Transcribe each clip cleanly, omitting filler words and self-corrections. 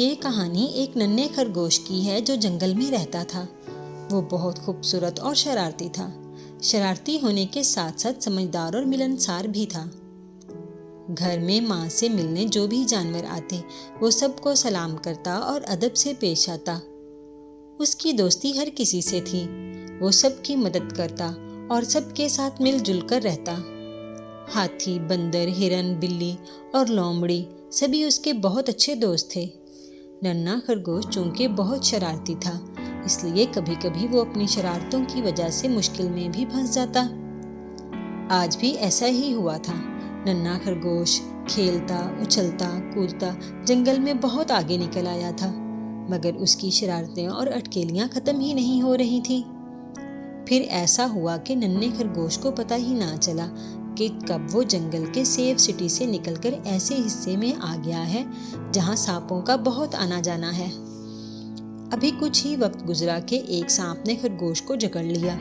ये कहानी एक नन्हे खरगोश की है जो जंगल में रहता था। वो बहुत खूबसूरत और शरारती था। शरारती होने के साथ साथ समझदार और मिलनसार भी था। घर में माँ से मिलने जो भी जानवर आते वो सबको सलाम करता और अदब से पेश आता। उसकी दोस्ती हर किसी से थी। वो सबकी मदद करता और सबके साथ मिलजुल कर रहता। हाथी, बंदर, हिरन, बिल्ली और लोमड़ी सभी उसके बहुत अच्छे दोस्त थे। नन्हा खरगोश चूंकि बहुत शरारती था, इसलिए कभी कभी वो अपनी शरारतों की वजह से मुश्किल में भी फंस जाता। आज भी ऐसा ही हुआ था। नन्हा खरगोश खेलता, उछलता, कूदता जंगल में बहुत आगे निकल आया था, मगर उसकी शरारतें और अटकेलियां खत्म ही नहीं हो रही थी। फिर ऐसा हुआ कि नन्हे खरगोश को पता ही ना चला कि कब वो जंगल के सेफ सिटी से निकलकर ऐसे हिस्से में आ गया है जहां सांपों का बहुत आना जाना है। अभी कुछ ही वक्त गुजरा कि एक सांप ने खरगोश को जकड़ लिया।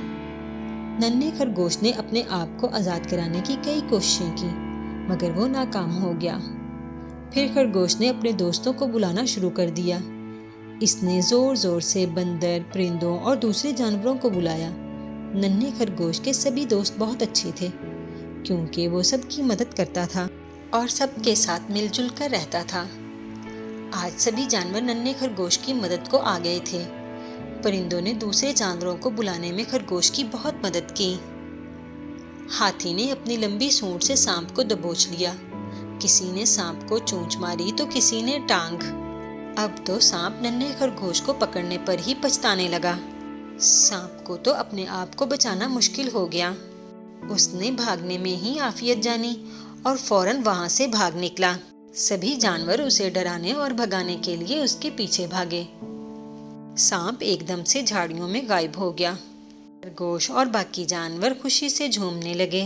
नन्हे खरगोश ने अपने आप को आज़ाद कराने की कई कोशिशें की, मगर वो नाकाम हो गया। फिर खरगोश ने अपने दोस्तों को बुलाना शुरू कर दिया। इसने जोर जोर से बंदर, परिंदों और दूसरे जानवरों को बुलाया। नन्हे खरगोश के सभी दोस्त बहुत अच्छे थे, क्योंकि वो सबकी मदद करता था और सबके साथ मिलजुल कर रहता था। आज सभी जानवर नन्हे खरगोश की मदद को आ गए थे। परिंदों ने दूसरे जानवरों को बुलाने में खरगोश की बहुत मदद की। हाथी ने अपनी लंबी सूंड से सांप को दबोच लिया। किसी ने सांप को चोंच मारी तो किसी ने टांग। अब तो सांप नन्हे खरगोश को पकड़ने पर ही पछताने लगा। सांप को तो अपने आप को बचाना मुश्किल हो गया। उसने भागने में ही आफियत जानी और फौरन वहां से भाग निकला। सभी जानवर उसे डराने और भगाने के लिए उसके पीछे भागे। सांप एकदम से झाड़ियों में गायब हो गया। खरगोश और बाकी जानवर खुशी से झूमने लगे।